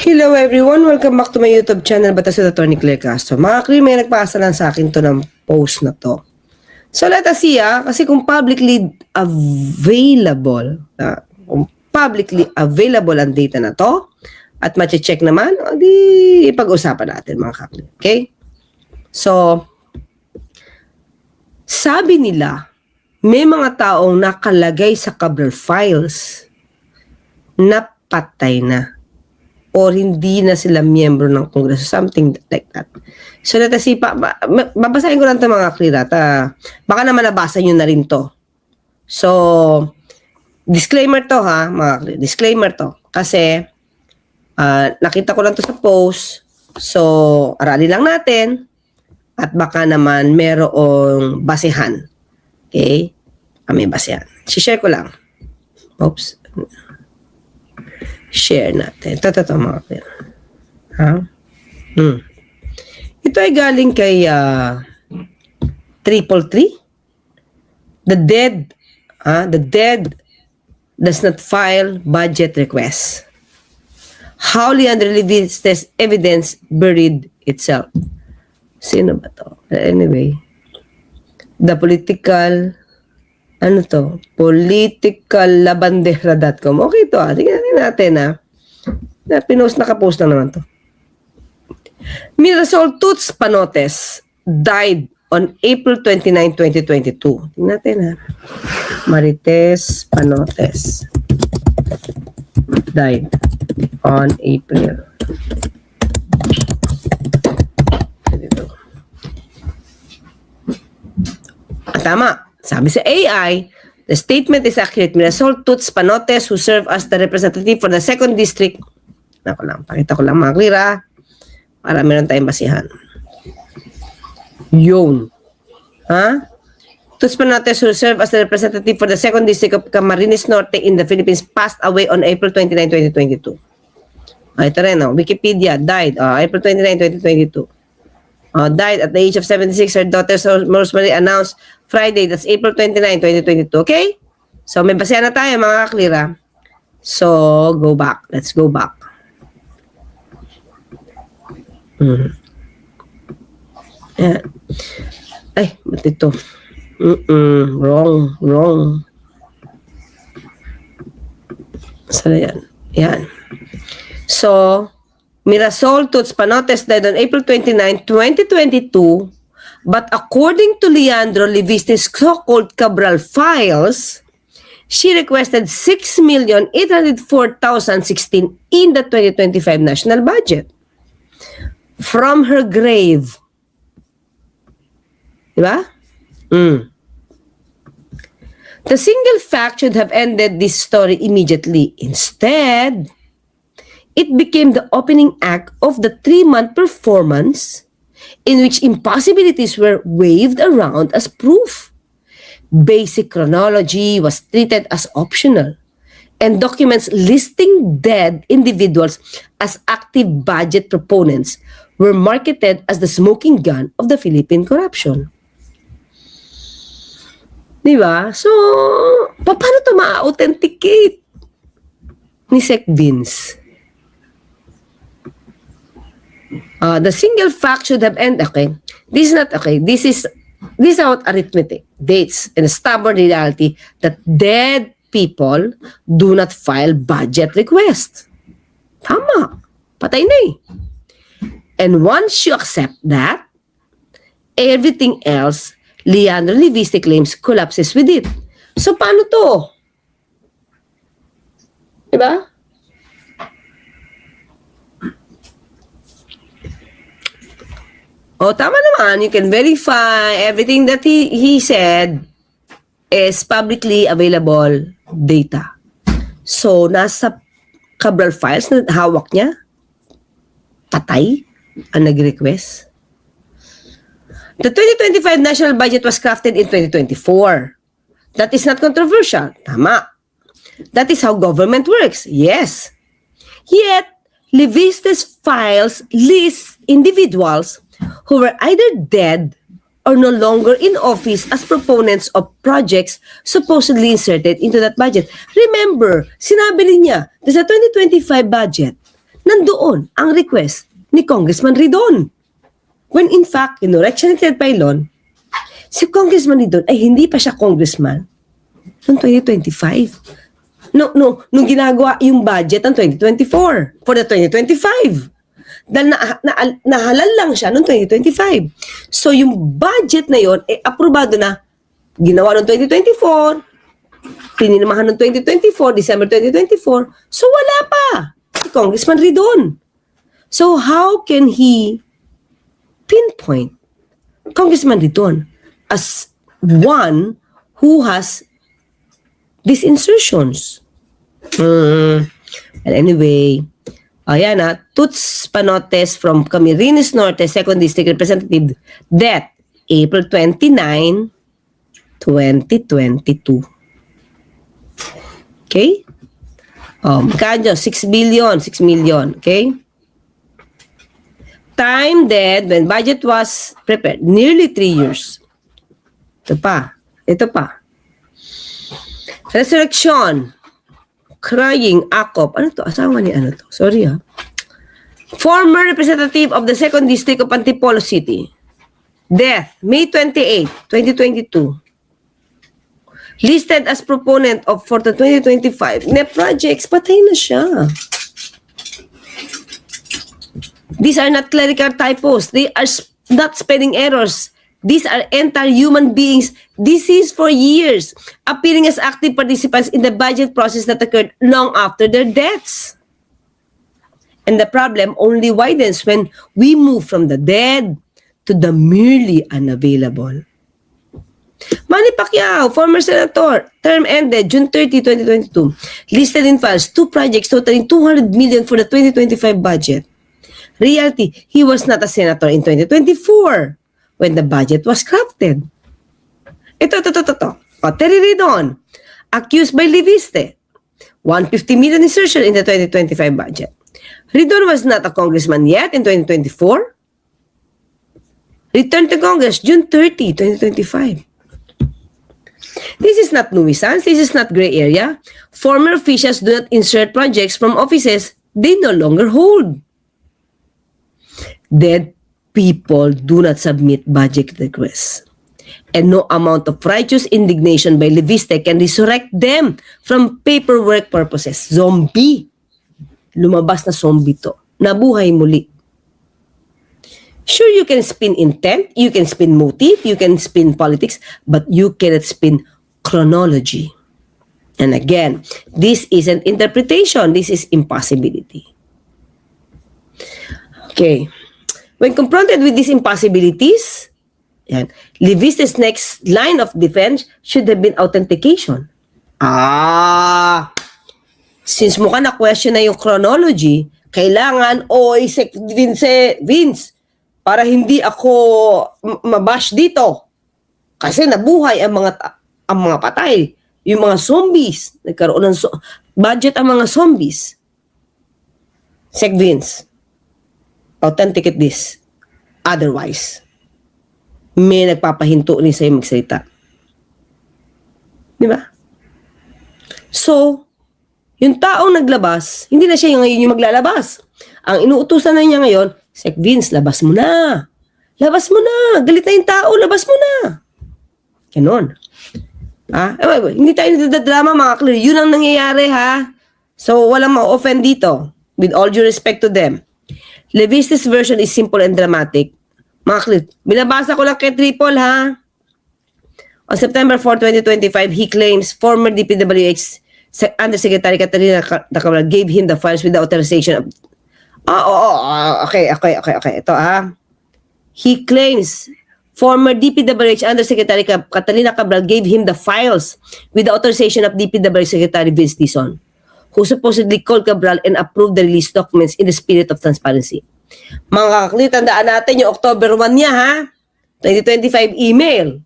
Hello everyone! Welcome back to my YouTube channel, Batas with Attorney Claire Castro. Mga Claire, may nagpasa lang sa akin to ng post na to. So let us see kasi kung publicly available ang data na to, at mache-check naman, di pag-usapan natin mga Claire. Okay? So, sabi nila, may mga taong nakalagay sa Cabral files na patay na. Or hindi na sila miyembro ng Kongreso, something like that. So let us see, babasahin ko lang ito mga Klira, baka naman nabasa nyo na rin to. So, disclaimer to mga Klira, disclaimer to. Kasi, nakita ko lang to sa post, so aralin lang natin, at baka naman merong basehan. Okay? May basehan. Share ko lang. Oops. Share natin. Ito mga Klira. Ito ay galing kay 333. The dead does not file budget requests. How Leandro Levistes evidence buried itself. Sino ba to? Anyway, politicallabandera.com. Okay to tingnan natin pinost, nakapost lang naman to. Mirasol Toots Panotes died on April 29, 2022. Tingnan natin Marites Panotes died on April. Tama. Sabi sa AI, the statement is accurate. Mirasol Toots Panotes, who served as the representative for the 2nd District. Pakita ko lang mga Klira, para meron tayong basihan. Yun. Toots Panotes, who served as the representative for the 2nd District of Camarines Norte in the Philippines, passed away on April 29, 2022. Ito rin, Wikipedia, died April 29, 2022. Died at the age of 76. Her daughter Rosemary announced Friday, that's April 29, 2022. Okay? So, may basehan na tayo mga Klira. So, go back. Let's go back. Yeah. Ay, ba't ito? Wrong. Saan yan? Yan. So, Mirasol Toots Panotes died on April 29, 2022, but according to Leandro Levistes' so-called Cabral files, she requested 6,804,016 in the 2025 national budget from her grave. Diba? The single fact should have ended this story immediately. Instead, it became the opening act of the 3-month performance in which impossibilities were waved around as proof. Basic chronology was treated as optional, and documents listing dead individuals as active budget proponents were marketed as the smoking gun of the Philippine corruption. Diba? So, paano ito ma-authenticate ni Sec Vince? The single fact should have ended. Okay, this is not okay. This is about arithmetic, dates, and a stubborn reality that dead people do not file budget requests. Tama, patay na And once you accept that, everything else, Leandro Levistes claims, collapses with it. So paano to? Diba? Tama naman. You can verify everything that he said is publicly available data. So, nasa Cabral files na hawak niya, patay ang nag-request. The 2025 national budget was crafted in 2024. That is not controversial. Tama. That is how government works. Yes. Yet, Levistes files list individuals who were either dead or no longer in office as proponents of projects supposedly inserted into that budget. Remember, sinabi rin niya, sa 2025 budget, nandoon ang request ni Congressman Ridon. When in fact, kinureksyon ni Ted Pailon, si Congressman Ridon ay hindi pa siya congressman noong 2025. Nung ginagawa yung budget ng 2024 for the 2025. Dahil nahalal lang siya noong 2025. So yung budget na yon aprobado na, ginawa noong 2024, pininamahan noong 2024, December 2024, so wala pa si Congressman Ridon. So how can he pinpoint Congressman Ridon as one who has these insertions? Well, anyway, ayan na, Toots Panotes from Camarines Norte, 2nd District Representative, death, April 29, 2022. Okay? Magkano? 6 billion, 6 million. Okay? Time dead when budget was prepared, nearly 3 years. Ito pa. Resurrection. Crying Akop. Ano to? Asawa ni ano to? Sorry ha. Former representative of the 2nd District of Antipolo City. Death, May 28, 2022. Listed as proponent of for the 2025 NEP projects. Patay na siya. These are not clerical typos. They are not spelling errors. These are entire human beings, deceased for years, appearing as active participants in the budget process that occurred long after their deaths. And the problem only widens when we move from the dead to the merely unavailable. Manny Pacquiao, former senator, term ended June 30, 2022. Listed in files 2 projects totaling 200 million for the 2025 budget. Reality, he was not a senator in 2024 when the budget was crafted. Ito. Terry Ridon, accused by Liviste, 150 million insertion in the 2025 budget. Ridon was not a congressman yet in 2024. Returned to Congress June 30, 2025. This is not nuisance. This is not gray area. Former officials do not insert projects from offices they no longer hold. Dead people do not submit budget requests. And no amount of righteous indignation by Liviste can resurrect them from paperwork purposes. Zombie. Lumabas na zombie to. Nabuhay muli. Sure, you can spin intent, you can spin motive, you can spin politics, but you cannot spin chronology. And again, this isn't interpretation, this is impossibility. Okay. When confronted with these impossibilities, Liviste's next line of defense should have been authentication. Since mukha na question na yung chronology, kailangan, Vince, para hindi ako mabash dito. Kasi nabuhay ang mga patay, yung mga zombies, nagkaroon ng budget ang mga zombies. Sec Vince, authenticate this. Otherwise, may nagpapahinto ni sa'yo magsalita. Di ba? So, yung taong naglabas, hindi na siya ngayon yung maglalabas. Ang inuutusan na niya ngayon, Sec Vince, labas mo na. Labas mo na. Galit na yung tao, labas mo na. Ganon. Hindi tayo nagdadrama, mga clear. Yun ang nangyayari, ha? So, walang ma-offend dito. With all due respect to them. Leviste's version is simple and dramatic. Mga clear. Binabasa ko lang kay Triple, ha? On September 4, 2025, he claims former DPWH Undersecretary Catalina Cabral gave him the files with the authorization of... Okay. Ito, He claims former DPWH Undersecretary Catalina Cabral gave him the files with the authorization of DPWH Secretary Vince Dizon, who supposedly called Cabral and approved the release documents in the spirit of transparency. Mga kakli, tandaan natin yung October 1 niya, 2025 email.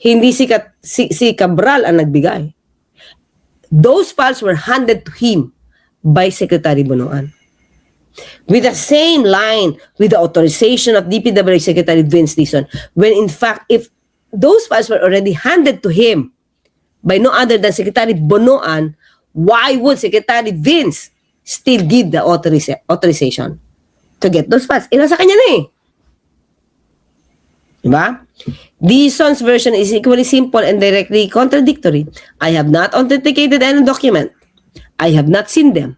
Hindi si Cabral ang nagbigay. Those files were handed to him by Secretary Bonoan. With the same line with the authorization of DPWH Secretary Vince Dizon, when in fact, if those files were already handed to him by no other than Secretary Bonoan, why would Secretary Vince still give the authorization to get those funds. Nasa kanya na eh. Diba? Dison's version is equally simple and directly contradictory. I have not authenticated any document. I have not seen them.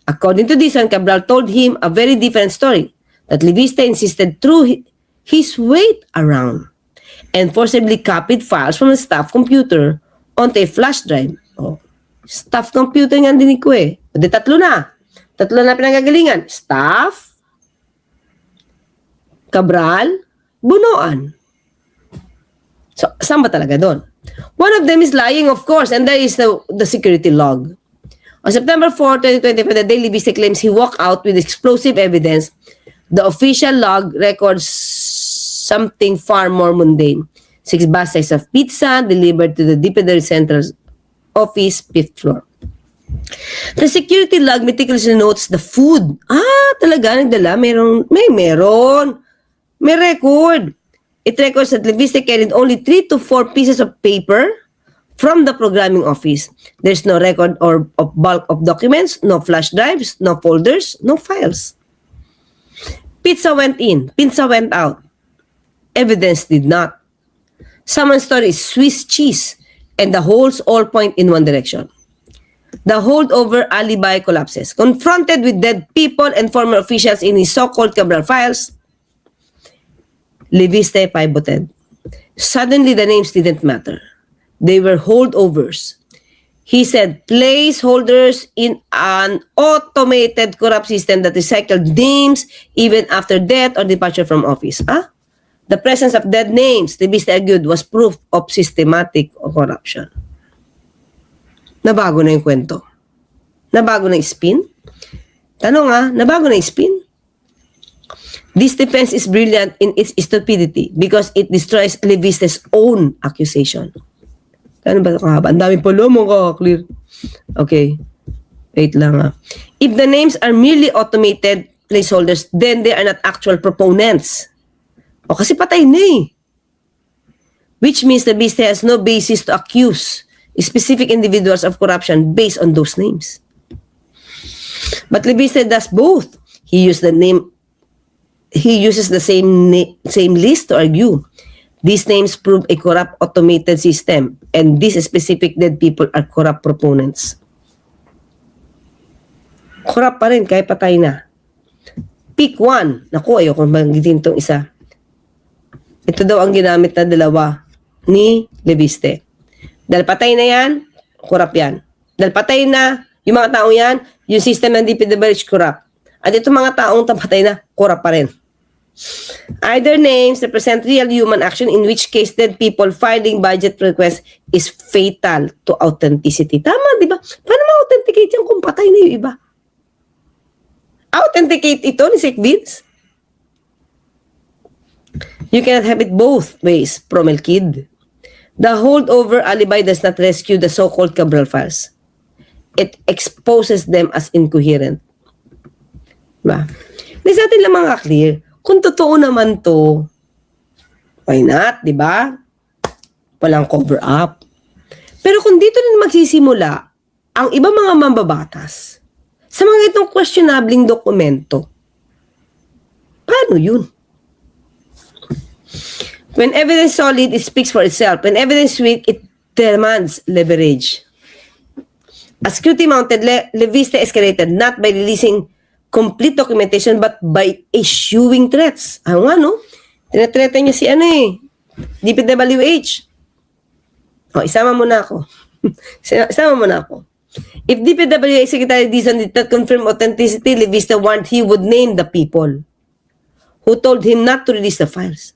According to Dison, Cabral told him a very different story, that Leviste insisted through his weight around and forcibly copied files from a staff computer onto a flash drive. Oh, staff computer nga din ko eh. Di tatlo na. Tatlo na pinanggagalingan. Staff, Cabral, Bunuan. So, saan ba talaga doon? One of them is lying, of course, and that is the security log. On September 4, 2025, the Daily Vista claims he walked out with explosive evidence. The official log records something far more mundane. 6 baskets of pizza delivered to the DPW Central Office, 5th floor. The security log meticulously notes the food. Talaga, nagdala. May record. It records that Leviste carried only 3 to 4 pieces of paper from the programming office. There's no record of bulk of documents, no flash drives, no folders, no files. Pizza went in, pizza went out. Evidence did not. Someone's story is Swiss cheese, and the holes all point in one direction. The holdover alibi collapses. Confronted with dead people and former officials in his so-called Cabral files, Leviste pivoted. Suddenly, the names didn't matter. They were holdovers. He said placeholders in an automated corrupt system that recycled names even after death or departure from office. The presence of dead names, Leviste argued, was proof of systematic corruption. Nabago na yung kwento. Nabago na yung spin. Tanong nabago na yung spin? This defense is brilliant in its stupidity because it destroys Leviste's own accusation. Ano ba ito kahaba? Ang dami pala mo clear. Okay. Wait lang If the names are merely automated placeholders, then they are not actual proponents. Kasi patay na eh. Which means Leviste has no basis to accuse specific individuals of corruption based on those names. But Leviste does both. He uses the same list to argue. These names prove a corrupt automated system, and these specific dead people are corrupt proponents. Corrupt pa rin, kahit patay na. Pick one. Naku, ayoko magitin itong isa. Ito daw ang ginamit na dalawa ni Leviste. Dahil patay na yan, corrupt yan. Dahil patay na, yung mga tao yan, yung system ng DPWH corrupt. At itong mga taong patay na, corrupt pa rin. Either names represent real human action, in which case dead people filing budget requests is fatal to authenticity. Tama, di ba? Paano ma-authenticate yan kung patay na yung iba? Authenticate ito ni Sec Vince? You cannot have it both ways, Promel Kid. The holdover alibi does not rescue the so-called Cabral files. It exposes them as incoherent. Diba? Di sa atin lang mga clear. Kung totoo naman to, why not, di ba? Walang cover up. Pero kung dito rin magsisimula ang iba mga mambabatas sa mga itong questionabling dokumento, paano yun? When evidence solid, it speaks for itself. When evidence weak, it demands leverage. As scrutiny mounted, Leviste escalated not by releasing complete documentation but by issuing threats. Tinatreta niya si DPWH. Isama mo na ako. If DPWH Secretary Dizon did not confirm authenticity, Leviste warned he would name the people who told him not to release the files.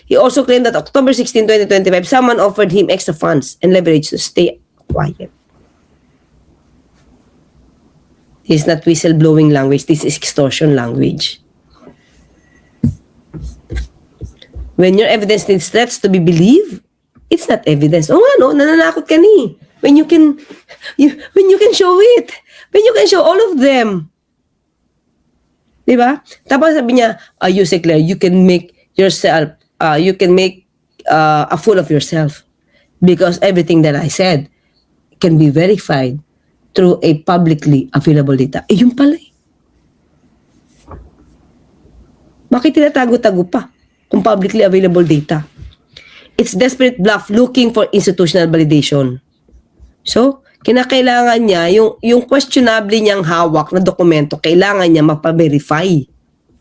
He also claimed that October 16, 2025, someone offered him extra funds and leverage to stay quiet. This is not whistleblowing language. This is extortion language. When your evidence needs threats to be believed, it's not evidence. Nananakot ka ni. When you can show it. When you can show all of them. Diba? Tapos sabi niya, you say, Claire, you can make yourself, a fool of yourself. Because everything that I said can be verified through a publicly available data. Yun pala eh. Bakit tinatago-tago pa kung publicly available data? It's desperate bluff looking for institutional validation. So, kinakailangan niya, yung questionable niyang hawak na dokumento, kailangan niya mapa-verify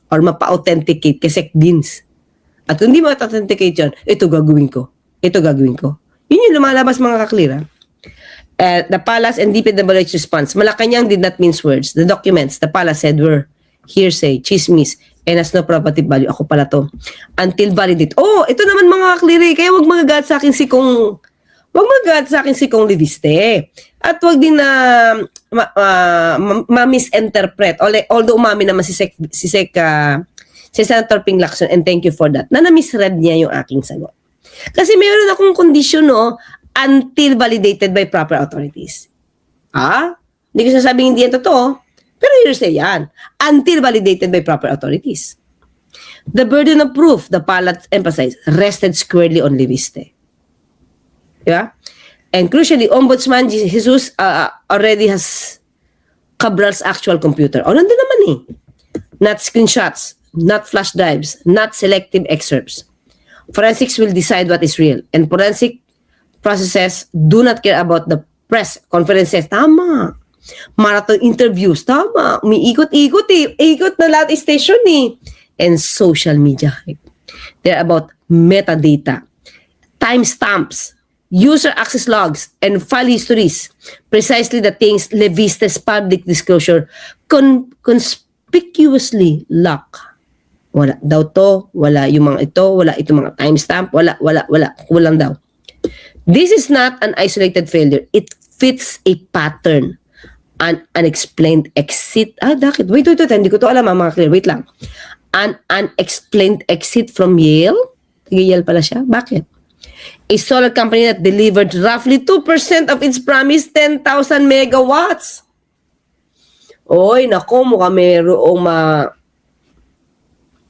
or mapa-authenticate kay SecDins. At kung hindi mapa-authenticate yun, ito gagawin ko. Ito gagawin ko. Yun yung lumalabas mga kaklira. The Palace and DPWH response, Malacanang did not mince words. The documents, the Palace said were hearsay, chismis, and has no property value. Ako pala to. Until validate. Oh, ito naman mga kakliri. Kaya wag magagat sa akin si Kong Leviste. At wag din na ma-misinterpret. Although umami naman si Senator Ping Lacson, and thank you for that, na na-misread niya yung aking sagot. Kasi mayroon akong kondisyon, no, until validated by proper authorities. Hindi ko sasabing hindi yan totoo. Pero hearsay yan. Until validated by proper authorities. The burden of proof, the Palace emphasized, rested squarely on Leviste. Yeah? And crucially, Ombudsman Jesus already has Cabral's actual computer. Nandun naman eh. Not screenshots, not flash drives, not selective excerpts. Forensics will decide what is real. And forensic processes do not care about the press conferences. Tama. Marathon interviews. Tama. Umiikot-ikot eh. Ikot na lahat station eh. And social media hype. They're about metadata, timestamps, user access logs, and file histories. Precisely the things Leviste's public disclosure conspicuously lack. Wala daw to, wala yung mga ito, wala itong mga timestamp, wala. Kulang daw. This is not an isolated failure. It fits a pattern. An unexplained exit. Bakit? Wait. Hindi ko to alam, mga clear. Wait lang. An unexplained exit from Yale? Yale pala siya? Bakit? A solar company that delivered roughly 2% of its promised 10,000 megawatts. Oy, nako, mukha mayroong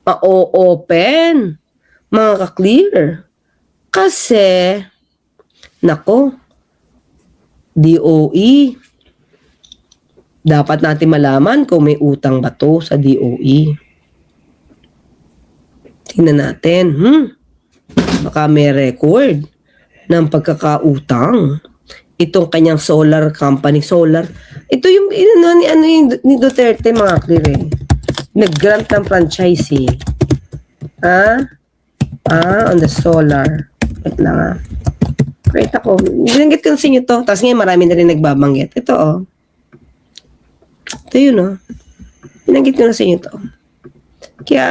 ma-open. Mga ka-clear. Kasi, nako, DOE, dapat natin malaman kung may utang ba to sa DOE. Tingnan natin. Baka may record ng pagkakautang. Itong kanyang solar company. Ito yung ni Duterte, mga clear eh. Nag-grant ng franchise eh. On the solar. Wait lang Wait ako. Binanggit ko sa inyo to. Tapos ngayon marami na rin nagbabanggit. Ito Ito yun Binanggit ko na sa inyo to. Kaya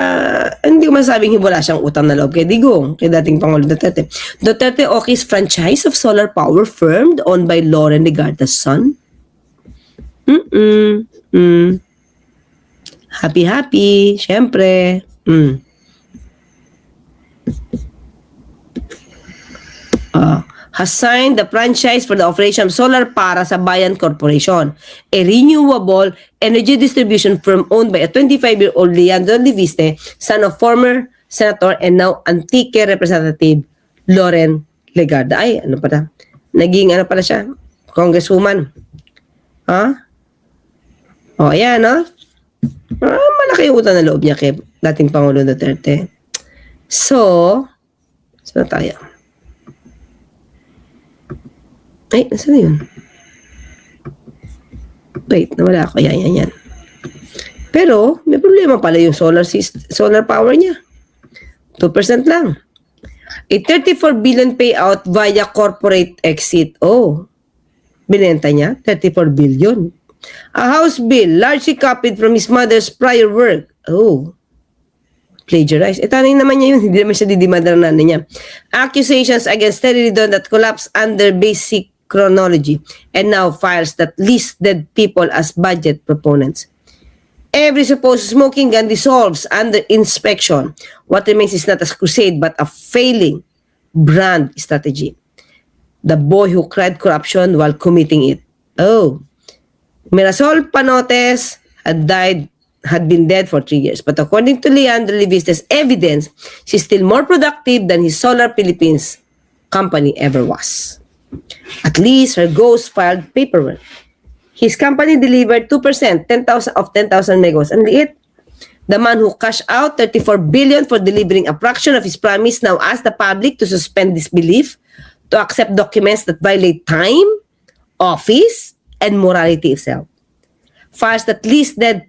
hindi ko masabing wala siyang utang na loob kay Digong, kay dating Pangulo Duterte. Duterte Oki's franchise of solar power firm owned by Loren Legarda's son. Happy, syempre. Has signed the franchise for the operation of solar para sa Bayan Corporation, a renewable energy distribution firm owned by a 25-year-old Leandro Leviste, son of former senator and now Antique representative Loren Legarda. Ay, naging pala siya? Congresswoman. Ayan, malaki yung utang na loob niya kay dating Pangulo Duterte. So na tayo? Ay, nasa na yun? Wait, nawala ako. Yan. Pero, may problema pala yung solar power niya. 2% lang. A 34 billion payout via corporate exit. Binenta niya? 34 billion. A house bill largely copied from his mother's prior work. Plagiarized. Tanong naman niya yun. Hindi naman siya didimandar na niya. Accusations against Terry Ridon that collapse under basic chronology and now files that listed people as budget proponents. Every supposed smoking gun dissolves under inspection. What remains is not a crusade but a failing brand strategy. The boy who cried corruption while committing it. Mirasol Panotes had been dead for 3 years. But according to Leandro Leviste's evidence, she's still more productive than his Solar Philippines company ever was. At least her ghost filed paperwork. His company delivered 2%, 10,000 of 10,000 megawatts. Ang liit. The man who cashed out 34 billion for delivering a fraction of his promise now asks the public to suspend disbelief, to accept documents that violate time, office, and morality itself. Files that list dead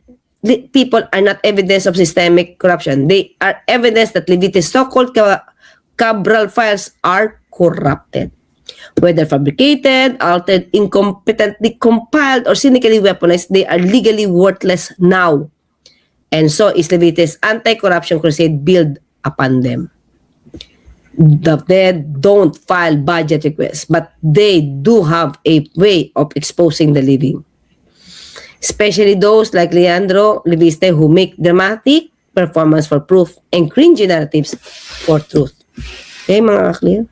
people are not evidence of systemic corruption. They are evidence that Levites' so-called Cabral files are corrupted. Whether fabricated, altered, incompetently compiled, or cynically weaponized, they are legally worthless now. And so is Levites' anti-corruption crusade built upon them. The dead don't file budget requests, but they do have a way of exposing the living. Especially those like Leandro Leviste who make dramatic performance for proof and cringy narratives for truth. Okay, mga clear?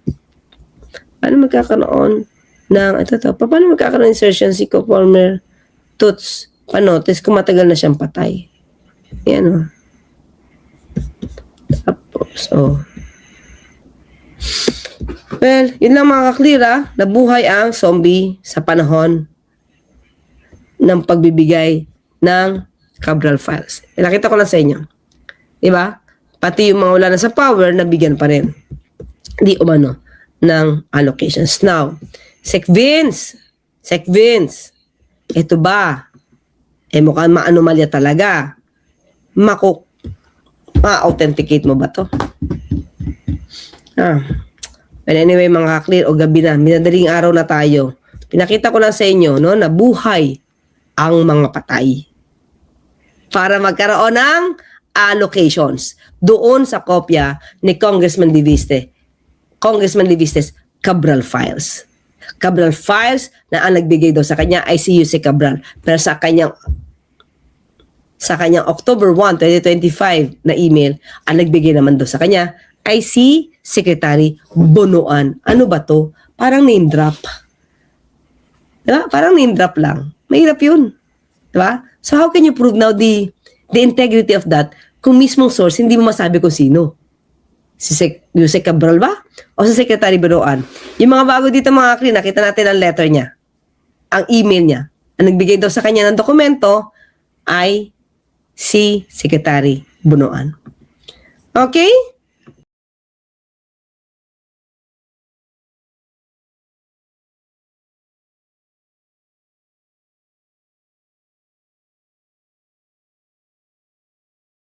Paano magkakaroon ng, paano magkakaroon ng insertion si former Toots Panotes kung matagal na siyang patay? Yan o. Tapos, well, yun lang mga ka-clear nabuhay ang zombie sa panahon ng pagbibigay ng Cabral files. Nakita ko lang sa inyo. Diba? Pati yung mga wala na sa power, nabigyan pa rin. Di umano ng allocations. Now, Sec Vince, ito ba? Mukhang maanomalya talaga. Ma-authenticate mo ba to? But anyway, mga ka-clear, o gabi na, minadaling araw na tayo. Pinakita ko lang sa inyo, no, na buhay ang mga patay. Para magkaroon ng allocations doon sa kopya ni Congressman Levistes Cabral files. Cabral files na ang nagbigay daw sa kanya ay si Jose Cabral. Pero sa kanyang October 1, 2025 na email, ang nagbigay naman daw sa kanya ay si Secretary Bonoan. Ano ba to? Parang name drop. Diba? Parang name drop lang. Mahirap yun. Diba? So how can you prove now the integrity of that kung mismong source hindi mo masabi kung sino? Si Jose Cabral ba? O si Secretary Bonoan? Yung mga bago dito mga clean, nakita natin ang letter niya. Ang email niya. Ang nagbigay daw sa kanya ng dokumento ay si Secretary Bonoan. Okay?